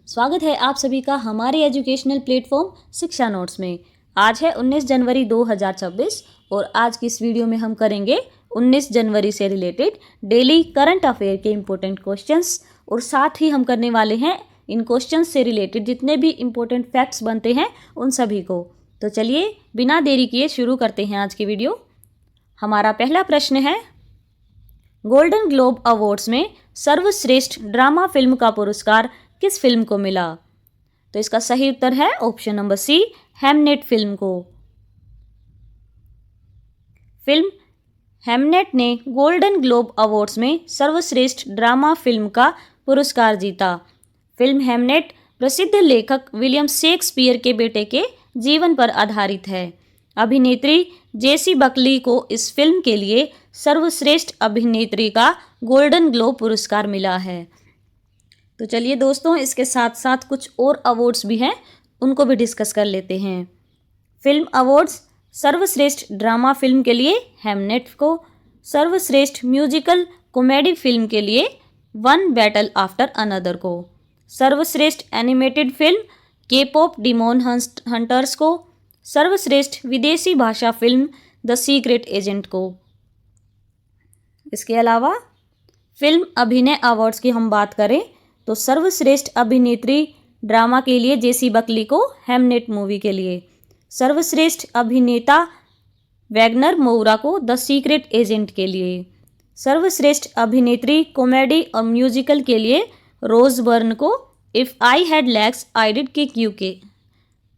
स्वागत है आप सभी का हमारे एजुकेशनल प्लेटफॉर्म शिक्षा नोट्स में। आज है 19 जनवरी 2026 और आज की इस वीडियो में हम करेंगे 19 जनवरी से रिलेटेड डेली करंट अफेयर के इम्पोर्टेंट क्वेश्चंस और साथ ही हम करने वाले हैं इन क्वेश्चंस से रिलेटेड जितने भी इम्पोर्टेंट फैक्ट्स बनते हैं उन सभी को। तो चलिए बिना देरी किए शुरू करते हैं आज की वीडियो। हमारा पहला प्रश्न है, गोल्डन ग्लोब अवार्ड्स में सर्वश्रेष्ठ ड्रामा फिल्म का पुरस्कार किस फिल्म को मिला? तो इसका सही उत्तर है option number C, Hamnet film को। फिल्म हेमनेट ने गोल्डन ग्लोब अवार्ड्स में सर्वश्रेष्ठ ड्रामा फिल्म का पुरस्कार जीता। फिल्म हेमनेट प्रसिद्ध लेखक विलियम शेक्सपियर के बेटे के जीवन पर आधारित है। अभिनेत्री जेसी बकली को इस फिल्म के लिए सर्वश्रेष्ठ अभिनेत्री का गोल्डन ग्लोब पुरस्कार मिला है। तो चलिए दोस्तों, इसके साथ साथ कुछ और अवार्ड्स भी हैं, उनको भी डिस्कस कर लेते हैं। फिल्म अवार्ड्स सर्वश्रेष्ठ ड्रामा फिल्म के लिए हेमनेट को, सर्वश्रेष्ठ म्यूजिकल कॉमेडी फिल्म के लिए वन बैटल आफ्टर अनदर को, सर्वश्रेष्ठ एनिमेटेड फिल्म के पॉप डिमोन हंटर्स को, सर्वश्रेष्ठ विदेशी भाषा फिल्म द सीक्रेट एजेंट को। इसके अलावा फिल्म अभिनय अवार्ड्स की हम बात करें तो सर्वश्रेष्ठ अभिनेत्री ड्रामा के लिए जेसी बकली को हेमनेट मूवी के लिए, सर्वश्रेष्ठ अभिनेता वैगनर मोउरा को द सीक्रेट एजेंट के लिए, सर्वश्रेष्ठ अभिनेत्री कॉमेडी और म्यूजिकल के लिए रोज बर्न को if I had legs I did kick you के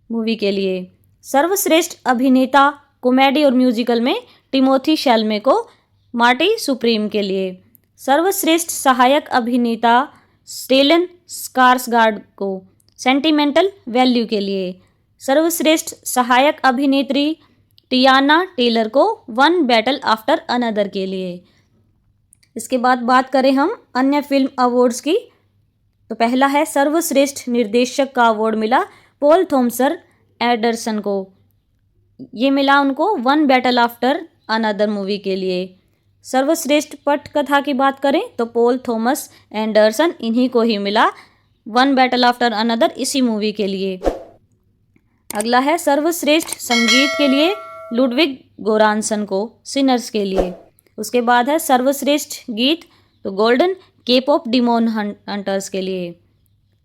मूवी के लिए, सर्वश्रेष्ठ अभिनेता कॉमेडी और म्यूजिकल में टिमोथी शैल्मे को मार्टी सुप्रीम के लिए, सर्वश्रेष्ठ सहायक अभिनेता स्टेलन स्कार्सगार्ड को सेंटिमेंटल वैल्यू के लिए, सर्वश्रेष्ठ सहायक अभिनेत्री टियाना टेलर को वन बैटल आफ्टर अनदर के लिए। इसके बाद बात करें हम अन्य फिल्म अवार्ड्स की तो पहला है सर्वश्रेष्ठ निर्देशक का अवार्ड मिला पॉल थॉमस एंडरसन को। ये मिला उनको one battle after another movie के लिए। सर्वश्रेष्ठ पटकथा की बात करें तो पॉल थॉमस एंडरसन इन्हीं को ही मिला वन बैटल आफ्टर अनदर इसी मूवी के लिए। अगला है सर्वश्रेष्ठ संगीत के लिए लुडविग गोरानसन को सिनर्स के लिए। उसके बाद है सर्वश्रेष्ठ गीत तो Golden K-pop Demon Hunters के लिए।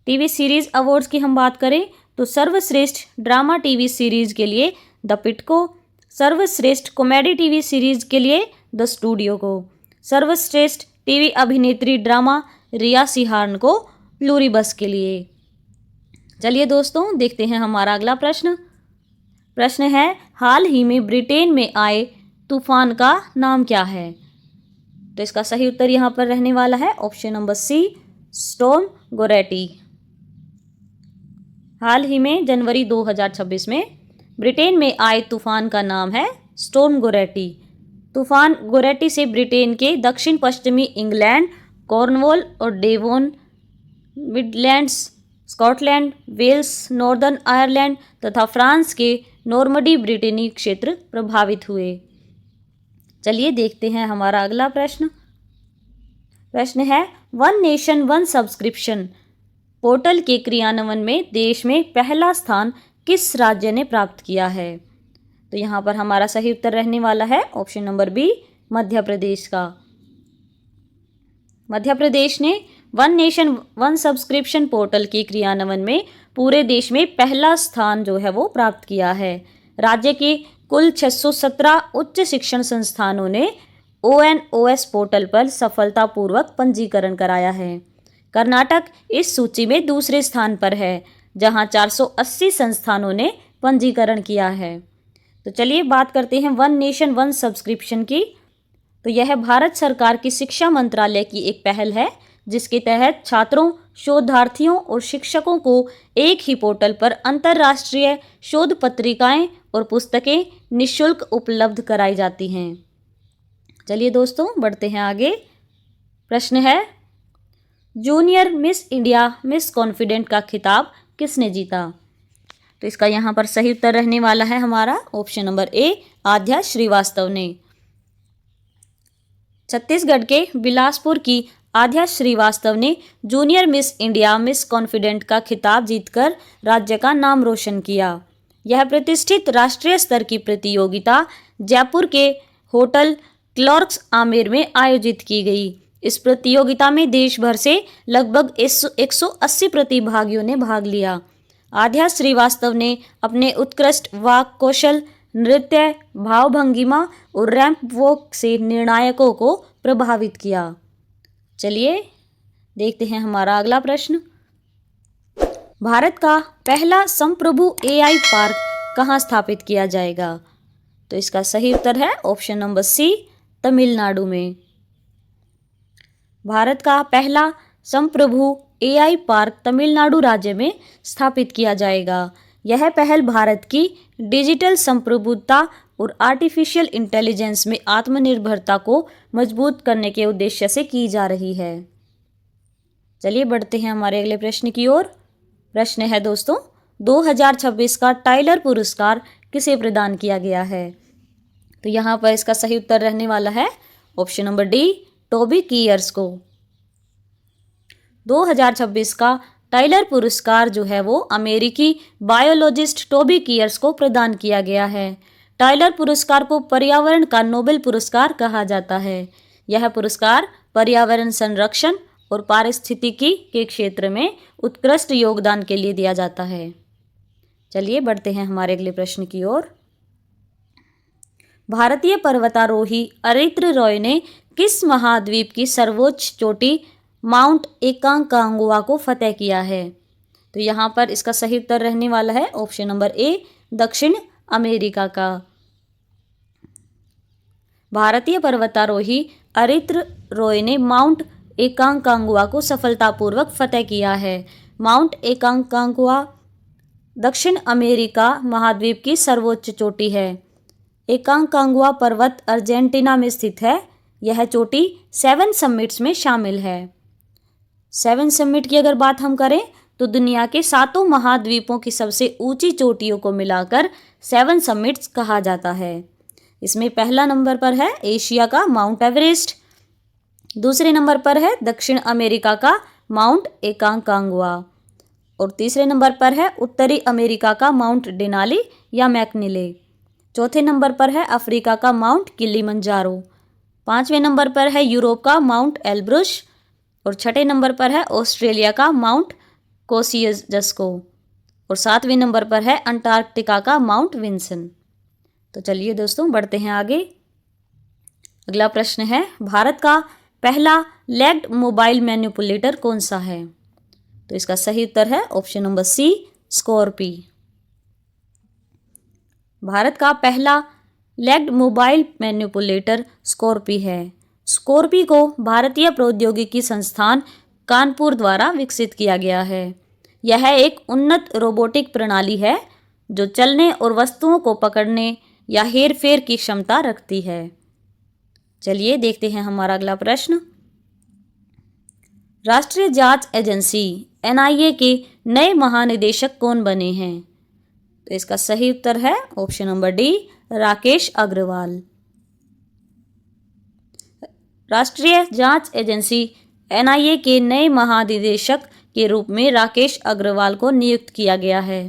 टीवी सीरीज अवार्ड्स की हम बात करें तो सर्वश्रेष्ठ ड्रामा टीवी सीरीज के लिए द पिट को, सर्वश्रेष्ठ कॉमेडी टीवी सीरीज के लिए द स्टूडियो को, सर्वश्रेष्ठ टीवी अभिनेत्री ड्रामा रिया सिहार्न को प्लूरीबस के लिए। चलिए दोस्तों देखते हैं हमारा अगला प्रश्न है, हाल ही में ब्रिटेन में आए तूफान का नाम क्या है? तो इसका सही उत्तर यहाँ पर रहने वाला है option number C, storm Goretti. हाल ही में जनवरी 2026 में ब्रिटेन में आए तूफान का नाम है स्टॉर्म गोरेटी। तूफान गोरेटी से ब्रिटेन के दक्षिण पश्चिमी इंग्लैंड, कॉर्नवॉल और Devon, Midlands, Scotland, Wales, Northern Ireland तथा फ्रांस के नॉर्मडी ब्रिटेनी क्षेत्र प्रभावित हुए। चलिए देखते हैं हमारा अगला प्रश्न है, one nation one subscription portal के क्रियान्वयन में देश में पहला स्थान किस राज्य ने प्राप्त किया है? तो यहाँ पर हमारा सही उत्तर रहने वाला है option number B, Madhya Pradesh का। मध्य प्रदेश ने one nation one subscription portal के क्रियान्वयन में पूरे देश में पहला स्थान जो है वो प्राप्त किया है। राज्य के कुल 617 उच्च शिक्षण संस्थानों ने ONOS पोर्टल पर सफलतापूर्वक पंजीकरण कराया है। कर्नाटक इस सूची में दूसरे स्थान पर है जहां 480 संस्थानों ने पंजीकरण किया है। तो चलिए बात करते हैं वन नेशन वन सब्सक्रिप्शन की। तो यह भारत सरकार की शिक्षा मंत्रालय की एक पहल है जिसके तहत छात्रों, शोधार्थियों और शिक्षकों को एक ही पोर्टल पर अंतर्राष्ट्रीय शोध पत्रिकाएं और पुस्तकें निःशुल्क उपलब्ध कराई जाती हैं। चलिए दोस्तों बढ़ते हैं आगे। प्रश्न है, junior Miss India Miss Confident का खिताब किसने जीता? तो इसका यहाँ पर सही उत्तर रहने वाला है हमारा option number A, Aadhya Srivastava ने। छत्तीसगढ़ के बिलासपुर की आध्या श्रीवास्तव ने junior Miss India Miss Confident का खिताब जीतकर राज्य का नाम रोशन किया। यह प्रतिष्ठित राष्ट्रीय स्तर की प्रतियोगिता जयपुर के होटल क्लर्क्स आमेर में आयोजित की गई। इस प्रतियोगिता में देश भर से लगभग 180 प्रतिभागियों ने भाग लिया। आध्या श्रीवास्तव ने अपने उत्कृष्ट वाक कौशल, नृत्य, भावभंगिमा और रैंप वॉक से निर्णायकों को प्रभावित किया। चलिए देखते हैं हमारा अगला प्रश्न। भारत का पहला संप्रभु एआई पार्क कहाँ स्थापित किया जाएगा? तो इसका सही उत्तर है ऑप्शन नंबर सी, तमिलनाडु में। भारत का पहला संप्रभु एआई पार्क तमिलनाडु राज्य में स्थापित किया जाएगा। यह पहल भारत की डिजिटल संप्रभुता और आर्टिफिशियल इंटेलिजेंस में आत्मनिर्भरता को मजबूत करने के उद्देश्य से की जा रही है। चलिए बढ़ते हैं हमारे अगले प्रश्न की ओर। प्रश्न है दोस्तों, 2026 का टाइलर पुरस्कार किसे प्रदान किया गया है? तो यहाँ पर इसका सही उत्तर रहने वाला है ऑप्शन नंबर डी, टोबी कीयर्स को। 2026 का टाइलर पुरस्कार जो है वो अमेरिकी बायोलॉजिस्ट टोबी कीयर्स को प्रदान किया गया है। टाइलर पुरस्कार को पर्यावरण का नोबेल पुरस्कार कहा जाता है। यह पुरस्कार पर्यावरण संरक्षण और पारिस्थितिकी के क्षेत्र में उत्कृष्ट योगदान के लिए दिया जाता है। चलिए बढ़ते हैं हमारे अगले प्रश्न की ओर। भारतीय पर्वतारोही अरित्र रॉय ने किस महाद्वीप की सर्वोच्च चोटी माउंट एकांकांगुआ को फतेह किया है? तो यहाँ पर इसका सही उत्तर रहने वाला है ऑप्शन नंबर ए, दक्षिण अमेरिका का। भारतीय पर्वतारोही अरित्र रॉय ने माउंट एकांकांगुआ को सफलतापूर्वक फतेह किया है। माउंट एकांकांगुआ दक्षिण अमेरिका महाद्वीप की सर्वोच्च चोटी है। एकांकांगुआ पर्वत अर्जेंटीना में स्थित है। यह चोटी 7 समिट्स में शामिल है। 7 समिट की अगर बात हम करें तो दुनिया के 7 महाद्वीपों की सबसे ऊंची चोटियों को मिलाकर 7 समिट्स कहा जाता है। इसमें पहला नंबर पर है एशिया का माउंट एवरेस्ट, दूसरे नंबर पर है दक्षिण अमेरिका का माउंट एकांकांगुआ और तीसरे नंबर पर है उत्तरी अमेरिका का माउंट डेनाली या मैकनिले। चौथे नंबर पर है अफ्रीका का माउंट किलिमंजारो। 5वें नंबर पर है यूरोप का माउंट एल्ब्रुस और 6ठे नंबर पर है ऑस्ट्रेलिया का माउंट कोसियसको और 7वें नंबर पर है अंटार्कटिका का माउंट विंसन। तो चलिए दोस्तों बढ़ते हैं आगे। अगला प्रश्न है, भारत का पहला लेग्ड मोबाइल मैनिपुलेटर कौन सा है? तो इसका सही उत्तर है ऑप्शन नंबर सी, स्कॉर्पी। भारत का पहला लेग्ड मोबाइल मैनिपुलेटर स्कॉर्पी है। स्कॉर्पी को भारतीय प्रौद्योगिकी संस्थान कानपुर द्वारा विकसित किया गया है। यह एक उन्नत रोबोटिक प्रणाली है जो चलने और वस्तुओं को पकड़ने या हेरफेर की क्षमता रखती है। चलिए देखते हैं हमारा अगला प्रश्न। राष्ट्रीय जांच एजेंसी एनआईए के नए महानिदेशक कौन बने हैं? तो इसका सही उत्तर है option number D, Rakesh Agarwal. राष्ट्रीय जांच एजेंसी एनआईए के नए महानिदेशक के रूप में राकेश अग्रवाल को नियुक्त किया गया है।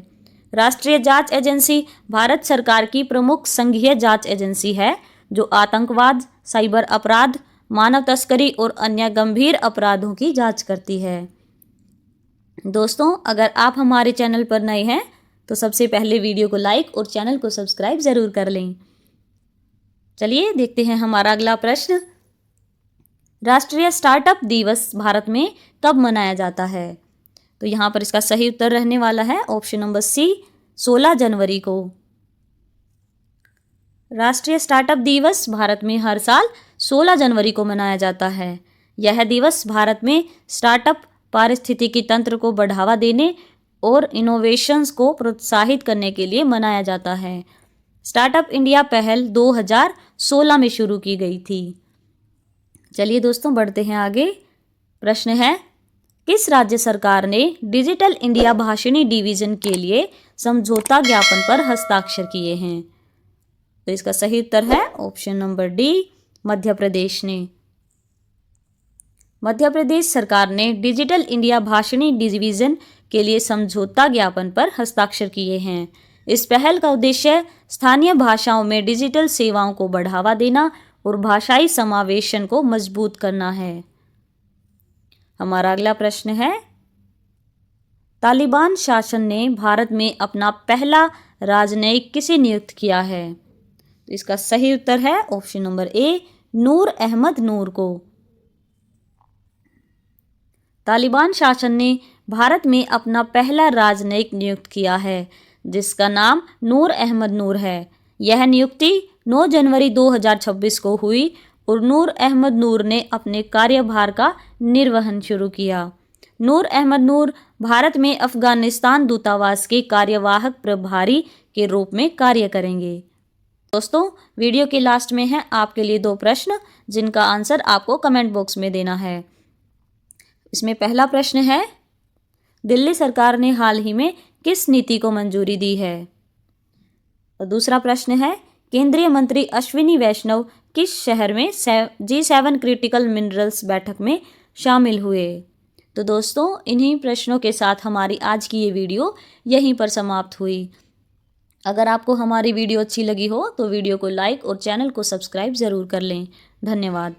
राष्ट्रीय जांच एजेंसी भारत सरकार की प्रमुख संघीय जांच एजेंसी है जो आतंकवाद, साइबर अपराध, मानव तस्करी और अन्य गंभीर अपराधों की जांच करती है। दोस्तों, अगर आप हमारे चैनल पर नए हैं तो सबसे पहले वीडियो को लाइक और चैनल को सब्सक्राइब जरूर कर लें। चलिए देखते हैं हमारा अगला प्रश्न। राष्ट्रीय स्टार्टअप दिवस भारत में कब मनाया जाता है? तो यहाँ पर इसका सही उत्तर रहने वाला है ऑप्शन नंबर सी, 16 जनवरी को। राष्ट्रीय स्टार्टअप दिवस भारत में हर साल 16 जनवरी को मनाया जाता है। यह दिवस भारत में स्टार्टअप, पारिस्थितिकी तंत्र को बढ़ावा देने और इनोवेशंस को प्रोत्साहित करने के लिए मनाया जाता है। स्टार्टअप इंडिया पहल 2016 में शुरू की गई थी। चलिए दोस्तों बढ़ते हैं आगे। प्रश्न है, किस राज्य सरकार ने डिजिटल इंडिया भाषणी डिवीजन के लिए समझौता ज्ञापन पर हस्ताक्षर किए हैं? तो इसका सही उत्तर है option number D, Madhya Pradesh ने। मध्य प्रदेश सरकार ने डिजिटल इंडिया भाषणी डिवीजन के लिए समझौता ज्ञापन पर हस्ताक्षर किए हैं। इस पहल का उद्देश्य स्थानीय भाषाओं में डिजिटल सेवाओं को बढ़ावा देना और भाषाई समावेशन को मजबूत करना है। हमारा अगला प्रश्न है, तालिबान शासन ने भारत में अपना पहला राजनयिक किसे नियुक्त किया है? तो इसका सही उत्तर है ऑप्शन नंबर ए, नूर अहमद नूर को। तालिबान शासन ने भारत में अपना पहला राजनयिक नियुक्त किया है, जिसका नाम नूर अहमद नूर है। यह नियुक्ति 9 जनवरी 2026 को हुई और नूर अहमद नूर ने अपने कार्यभार का निर्वहन शुरू किया। नूर अहमद नूर भारत में अफगानिस्तान दूतावास के कार्यवाहक प्रभारी के रूप में कार्य करेंगे। दोस्तों, वीडियो के लास्ट में है आपके लिए 2 प्रश्न, जिनका आंसर आपको कमेंट बॉक्स में देना है। इसमें पहला प्रश्न है, दिल्ली सरकार ने हाल ही में किस नीति को मंजूरी दी है? और दूसरा प्रश्न है, केंद्रीय मंत्री अश्विनी वैष्णव किस शहर में G7 क्रिटिकल मिनरल्स बैठक में शामिल हुए? तो दोस्तों, इन्हीं प्रश्नों के साथ हमारी आज की ये वीडियो यहीं पर समाप्त हुई। अगर आपको हमारी वीडियो अच्छी लगी हो तो वीडियो को लाइक और चैनल को सब्सक्राइब ज़रूर कर लें। धन्यवाद।